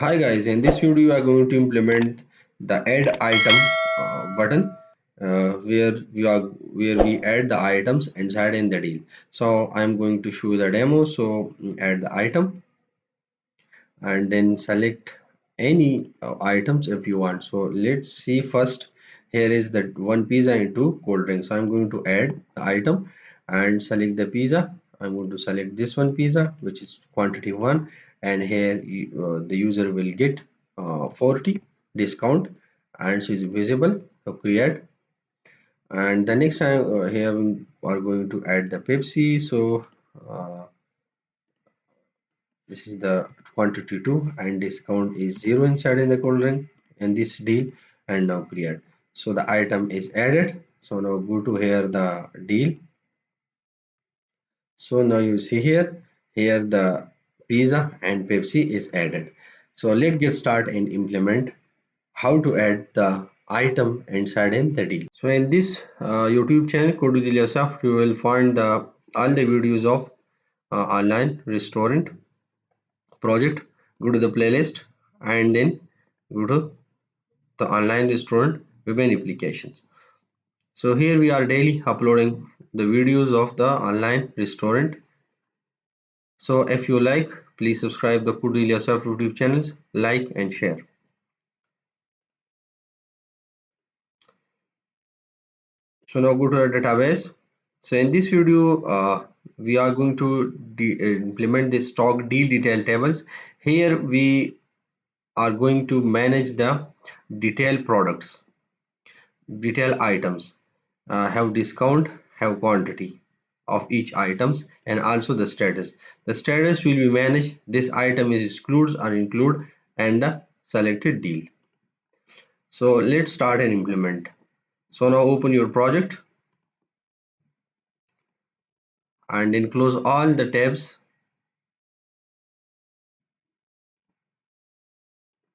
Hi guys, in this video we are going to implement the add item button where we add the items inside in the deal. So I'm going to show the demo. So add the item and then select any items if you want. So let's see first. Here is the one pizza and two cold drinks. So I'm going to add the item and select the pizza. I'm going to select this one pizza, which is quantity one, and here the user will get 40 discount, and so is visible. So create, and the next time here we are going to add the Pepsi. So this is the quantity 2 and discount is 0 inside in the cold drink in this deal, and now create. So the item is added. So now go to here the deal. So now you see here the pizza and Pepsi is added. So let's get started and implement how to add the item inside in the deal. So in this YouTube channel code Ilyasoft, you will find the all the videos of online restaurant project. Go to the playlist and then go to the online restaurant web applications. So here we are daily uploading the videos of the online restaurant. So if you like, please subscribe the Kudu Soft YouTube channels, like and share. So now go to our database. So in this video we are going to implement the stock deal detail tables. Here we are going to manage the detail products, detail items, have discount, have quantity of each items, and also the status. The status will be managed. This item is excludes or include and the selected deal. So let's start and implement. So now open your project and then close all the tabs.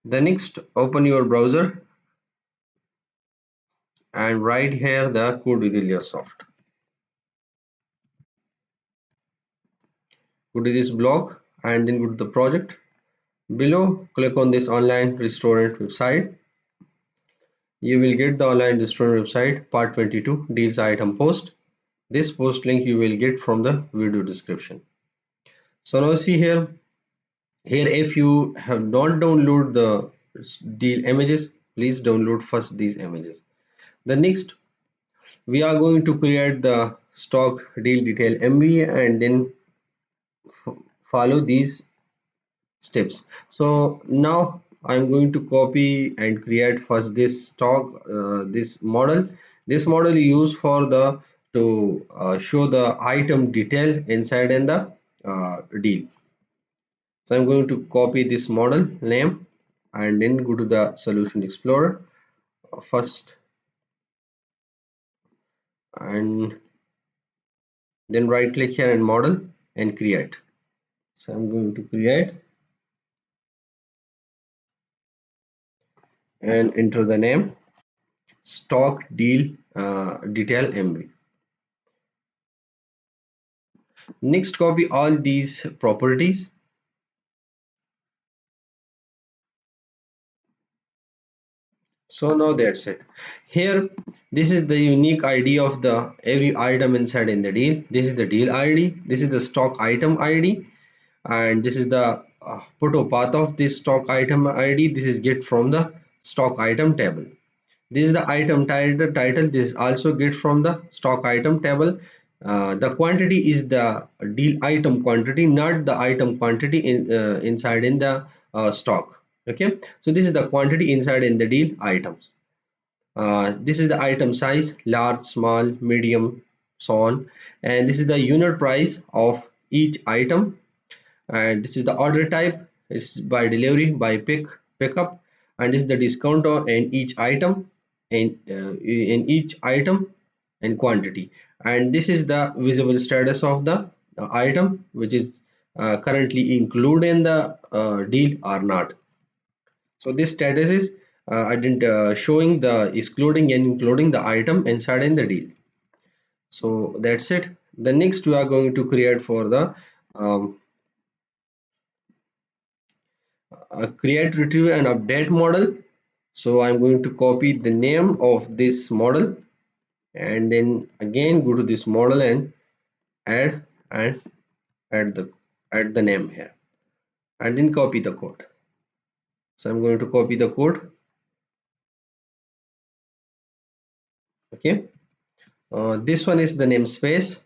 The next open your browser and write here the code with Ilyasoft. Go to this block and then go to the project. Below click on this online restaurant website. You will get the online restaurant website part 22 deals item post. This post link you will get from the video description. So now see here if you have not download the deal images, please download first these images. The next we are going to create the stock deal detail MV and then follow these steps. So now I'm going to copy and create first this stock this model. This model used for the to show the item detail inside in the deal. So I'm going to copy this model name and then go to the solution explorer first and then right click here and model and create. So I'm going to create and enter the name stock deal detail MV. Next copy all these properties. So now that's it. Here this is the unique ID of the every item inside in the deal. This is the deal ID, this is the stock item ID, and this is the photo path of this stock item ID. This is get from the stock item table. This is the item title. This also get from the stock item table. The quantity is the deal item quantity, not the item quantity inside in the stock. Okay, so this is the quantity inside in the deal items. This is the item size, large, small, medium, so on, and this is the unit price of each item, and this is the order type. It's by delivery, by pickup, and this is the discount in each item, in each item and quantity, and this is the visible status of the item, which is currently included in the deal or not. So this status is ident showing the excluding and including the item inside in the deal. So that's it. The next we are going to create for the um, create, retrieve and update model. So I'm going to copy the name of this model, and then again go to this model and add and add the name here, and then copy the code. So I'm going to copy the code. Okay, this one is the namespace,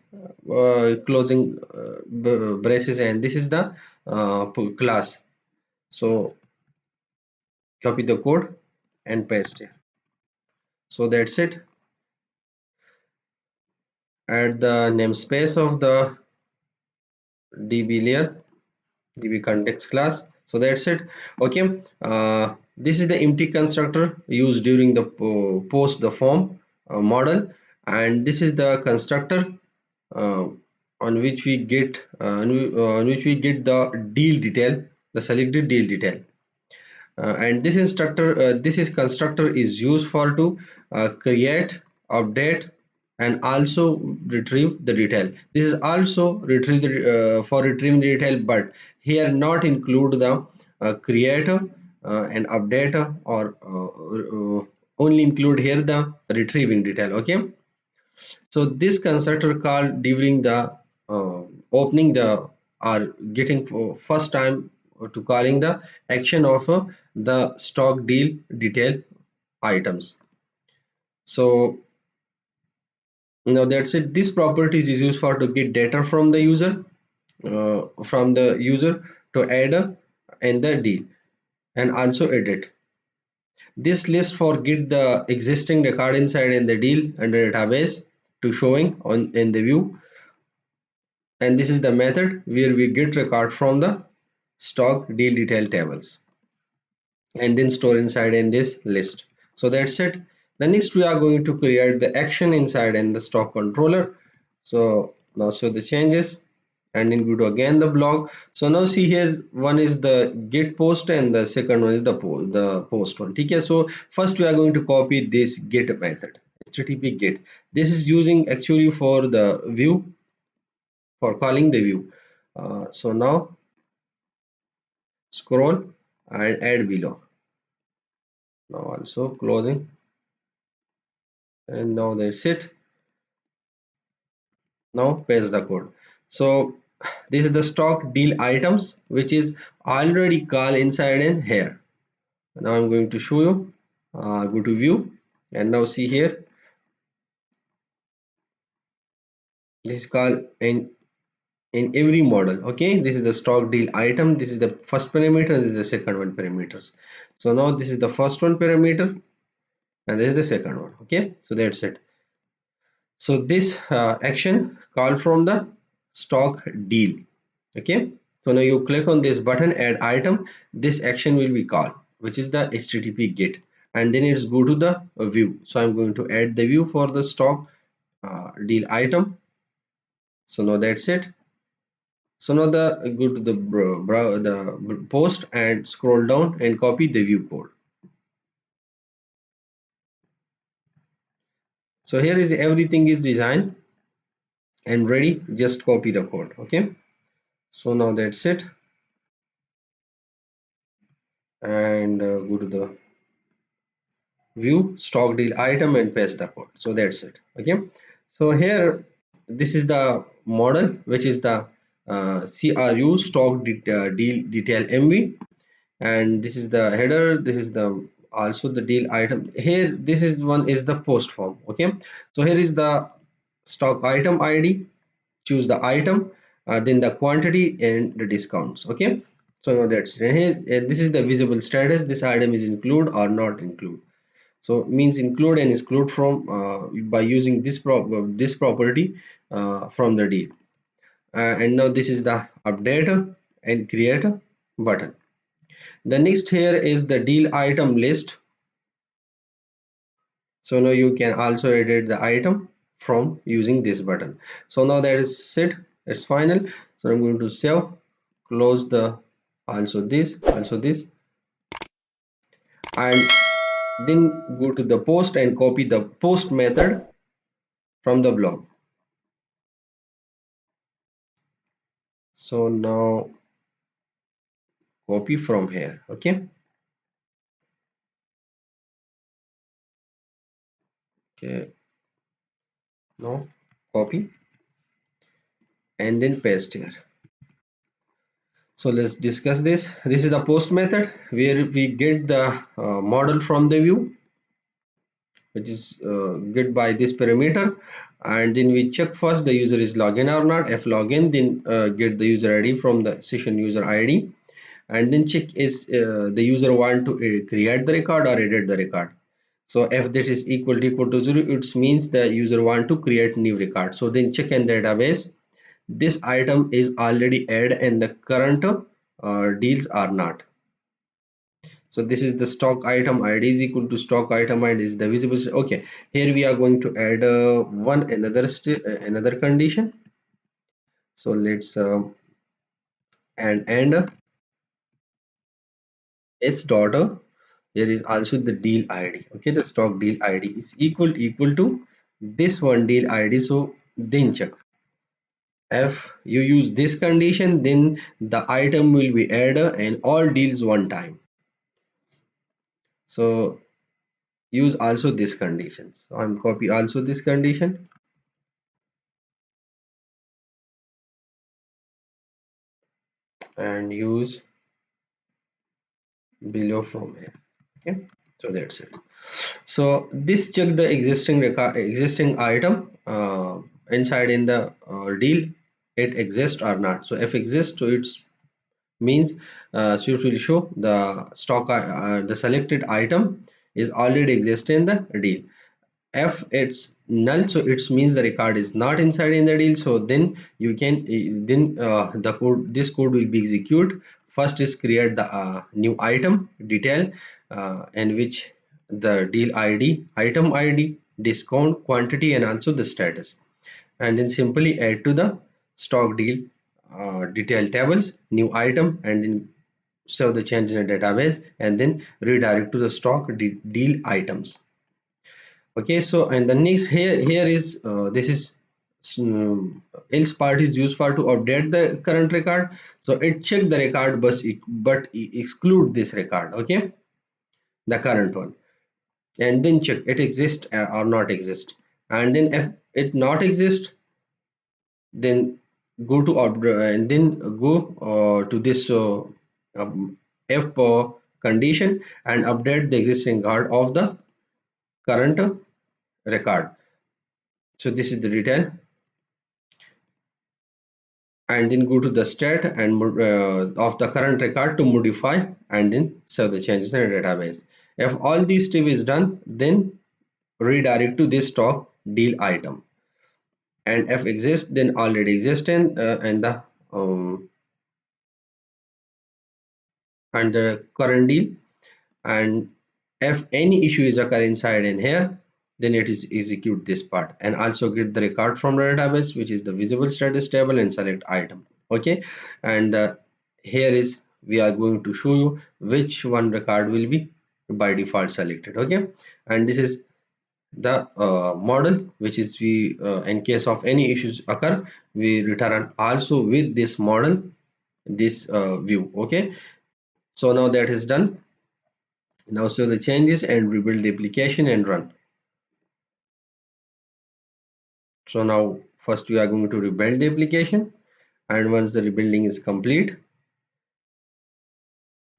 closing braces, and this is the class. So copy the code and paste it. So that's it. Add the namespace of the db layer, db context class. So that's it. Okay, this is the empty constructor used during the post the form model, and this is the constructor uh, on which we get on which we get the deal detail, the selected deal detail. And this is constructor is used for to create, update and also retrieve the detail. This is also retrieve the for retrieving the detail, but here not include the creator and updater, or only include here the retrieving detail. Okay, so this constructor called during the uh, opening the or getting for first time to calling the action of the stock deal detail items. So now that's it. This property is used for to get data from the user to add in the deal and also edit. This list for get the existing record inside in the deal under database to showing on in the view, and this is the method where we get record from the stock deal detail tables and then store inside in this list. So that's it. The next we are going to create the action inside in the stock controller. So now show the changes and then go to again the blog. So now see here, one is the get post and the second one is the post one. Okay, so first we are going to copy this get method, http get. This is using actually for the view, for calling the view. So now scroll and add below. Now also closing, and now that's it. Now paste the code. So this is the stock deal items which is already called inside in here. Now I'm going to show you. Go to view and now see here, this is called in every model. Okay, this is the stock deal item, this is the first parameter, this is the second one parameters. So now this is the first one parameter and this is the second one. Okay, so that's it. So this action called from the stock deal. Okay, so now you click on this button add item, this action will be called, which is the http get, and then it's go to the view. So I'm going to add the view for the stock deal item. So now that's it. So now the go to the the post and scroll down and copy the view code. So here is everything is designed and ready, just copy the code. Okay, so now that's it, and go to the view stock deal item and paste the code. So that's it. Okay, so here this is the model which is the CRU stock deal detail MV, and this is the header, this is the also the deal item. Here this is one is the post form. Okay, so here is the stock item ID, choose the item, then the quantity and the discounts. Okay, so now that's here, this is the visible status, this item is include or not include. So means include and exclude from by using this property from the deal. And now this is the updater and creator button. The next here is the deal item list. So now you can also edit the item from using this button. So now that is it, it's final. So I'm going to save, close the also this, and then go to the post and copy the post method from the blog. So now copy from here. Okay, okay, now copy and then paste here. So let's discuss this. This is the post method where we get the model from the view, which is get by this parameter, and then we check first the user is login or not. If login, then get the user ID from the session user ID, and then check is the user want to create the record or edit the record. So if this is equal to 0, it means the user want to create new record. So then check in the database this item is already added and the current deals are not. So this is the stock item id is equal to stock item id is the visible. Okay, here we are going to add another condition. So let's and s dot here is also the deal id. Okay, the stock deal id is equal to this one deal id. So then check if you use this condition, then the item will be added and all deals one time. So use also this conditions. So I'm copy also this condition and use below from here. Okay, so that's it. So this check the existing record, existing item inside in the deal, it exists or not. So if exists, so it's means so it will show the stock the selected item is already exist in the deal. If it's null, so it means the record is not inside in the deal. So then you can then the code, this code will be execute. First is create the new item detail in which the deal id, item id, discount, quantity, and also the status, and then simply add to the stock deal detail tables new item, and then save the change in the database, and then redirect to the stock deal items. Okay, so and the next here is this is else part is used for to update the current record. So it check the record but exclude this record. Okay, the current one, and then check it exists or not exist, and then if it not exist, then go to and then go to this if condition and update the existing record of the current record. So this is the detail, and then go to the stat and of the current record to modify and then save the changes in the database. If all these step is done, then redirect to this stock deal item, and if exists, then already exist in the um, and the current deal, and if any issue is occur inside in here, then it is execute this part and also get the record from the database, which is the visible status table, and select item. Okay, and here is we are going to show you which one record will be by default selected. Okay, and this is the model which is we in case of any issues occur, we return also with this model, this view. Okay, so now that is done. Now save the changes and rebuild the application and run. So now first we are going to rebuild the application, and once the rebuilding is complete,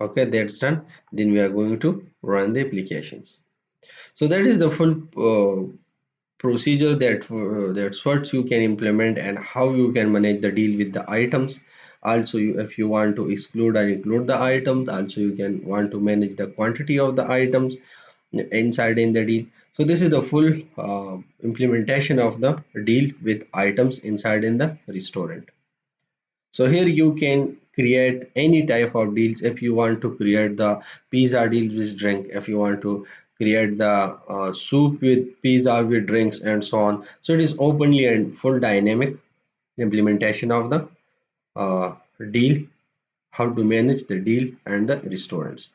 okay, that's done, then we are going to run the applications. So that is the full procedure that's what you can implement and how you can manage the deal with the items. Also if you want to exclude or include the items, also you can want to manage the quantity of the items inside in the deal. So this is the full implementation of the deal with items inside in the restaurant. So here you can create any type of deals. If you want to create the pizza deal with drink, if you want to create the soup with pizza with drinks and so on. So it is openly and full dynamic implementation of the deal, how to manage the deal and the restaurants.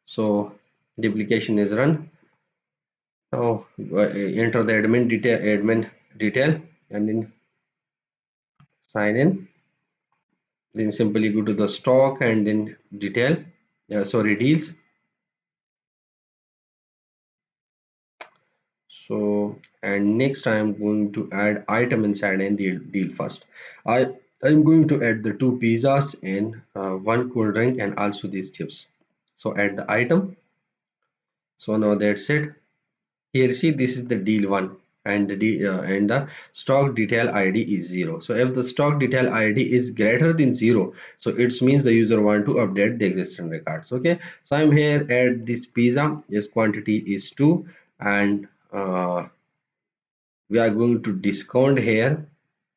So the application is run. Now enter the admin detail and then sign in. Then simply go to the stock and then detail, sorry, deals. So, and next I am going to add item inside and the deal first. I'm going to add the two pizzas and one cold drink and also these chips. So add the item. So now that's it. Here see, this is the deal one, and and the stock detail ID is 0. So if the stock detail ID is greater than 0, so it means the user want to update the existing records. Okay, so I'm here at this pizza. Its quantity is 2, and we are going to discount here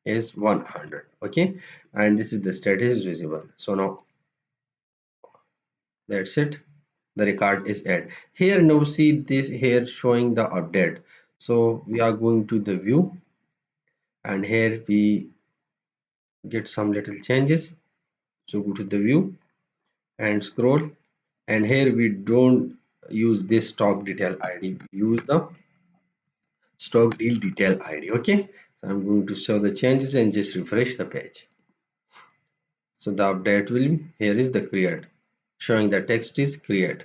is 100. Okay, and this is the status is visible. So now that's it, the record is add. Here now see this here showing the update. So we are going to the view, and here we get some little changes. So go to the view and scroll, and here we don't use this stock detail ID, we use the stock deal detail ID. Okay, so I'm going to show the changes and just refresh the page. So the update will be, here is the create, showing the text is create.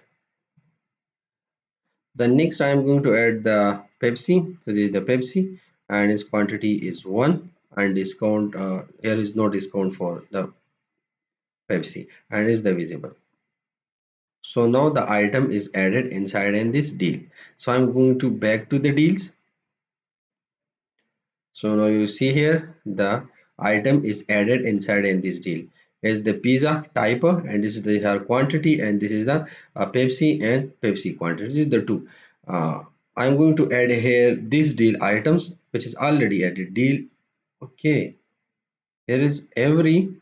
The next I am going to add the Pepsi. So this is the Pepsi, and its quantity is 1, and discount, here is no discount for the Pepsi, and is the visible. So now the item is added inside in this deal. So I'm going to back to the deals. So now you see here the item is added inside in this deal. Is the pizza typer, and this is the her quantity, and this is the Pepsi and Pepsi quantity. This is the two. I'm going to add here this deal items which is already added deal. Okay, here is every.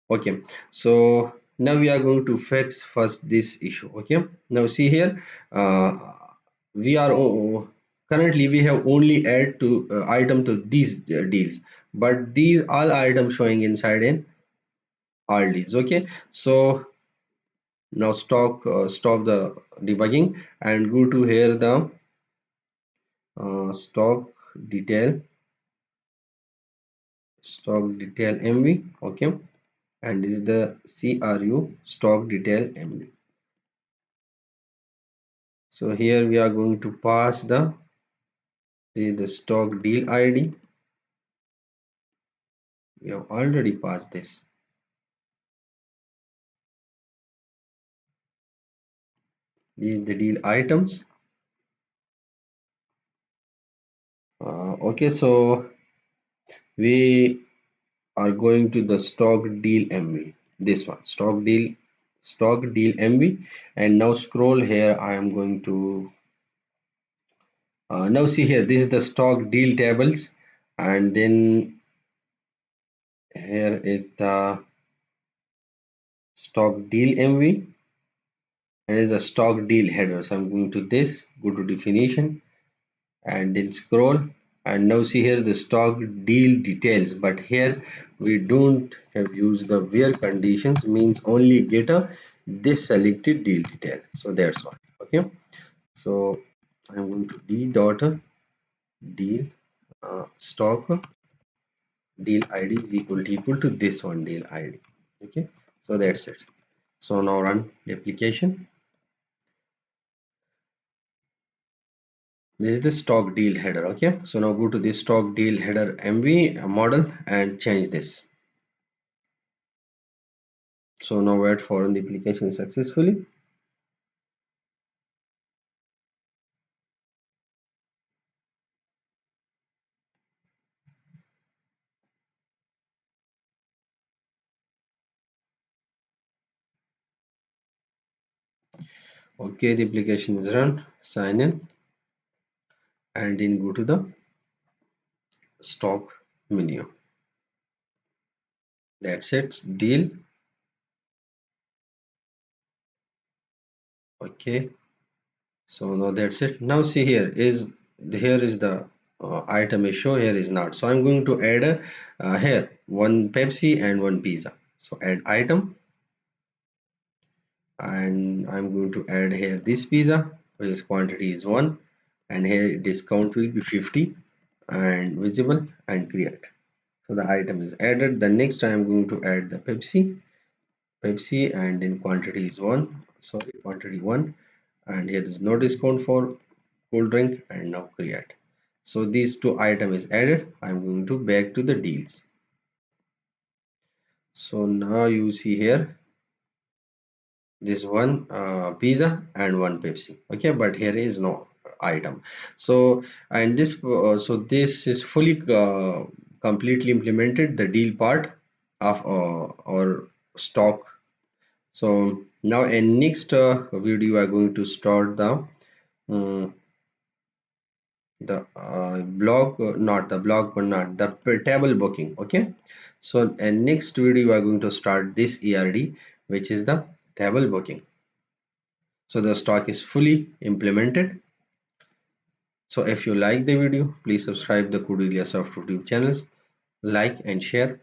Okay, so now we are going to fix first this issue. Okay, now see here, we are currently we have only add to item to these deals, but these all items showing inside in all deals. Okay, so now stop the debugging and go to here the stock detail MV. Okay, and this is the CRU stock detail MV. So here we are going to pass the stock deal ID. We have already passed this. These the deal items. Okay, so we are going to the stock deal MV. This one, stock deal MV, and now scroll here. I am going to now see here. This is the stock deal tables, and then here is the stock deal MV, and is the stock deal header. So I'm going to this, go to definition, and then scroll, and now see here the stock deal details, but here we don't have used the where conditions, means only get a this selected deal detail. So that's why. Okay, so I'm going to d dot deal stock deal id is equal to this one deal id. Okay, so that's it. So now run the application. This is the stock deal header. Okay, so now go to this stock deal header MV model and change this. So now wait for the application successfully. Okay, the application is run. Sign in and then go to the stock menu. That's it. Deal. Okay. So now that's it. Now see here is the item is show, here is not. So I'm going to add a here one Pepsi and one pizza. So add item, and I'm going to add here this pizza, which is quantity is 1, and here discount will be 50 and visible and create. So the item is added. The next I am going to add the Pepsi, and in quantity is one. Sorry, quantity one, and here is no discount for cold drink, and now create. So these two item is added. I'm going to back to the deals. So now you see here this one pizza and one Pepsi. Okay, but here is no item. So and this so this is fully completely implemented the deal part of our stock. So now in next video we are going to start um, the blog not the blog but not the table booking. Okay, so in next video we are going to start this ERD, which is the table booking. So the stock is fully implemented. So if you like the video, please subscribe the Ilyasoft YouTube channels, like and share.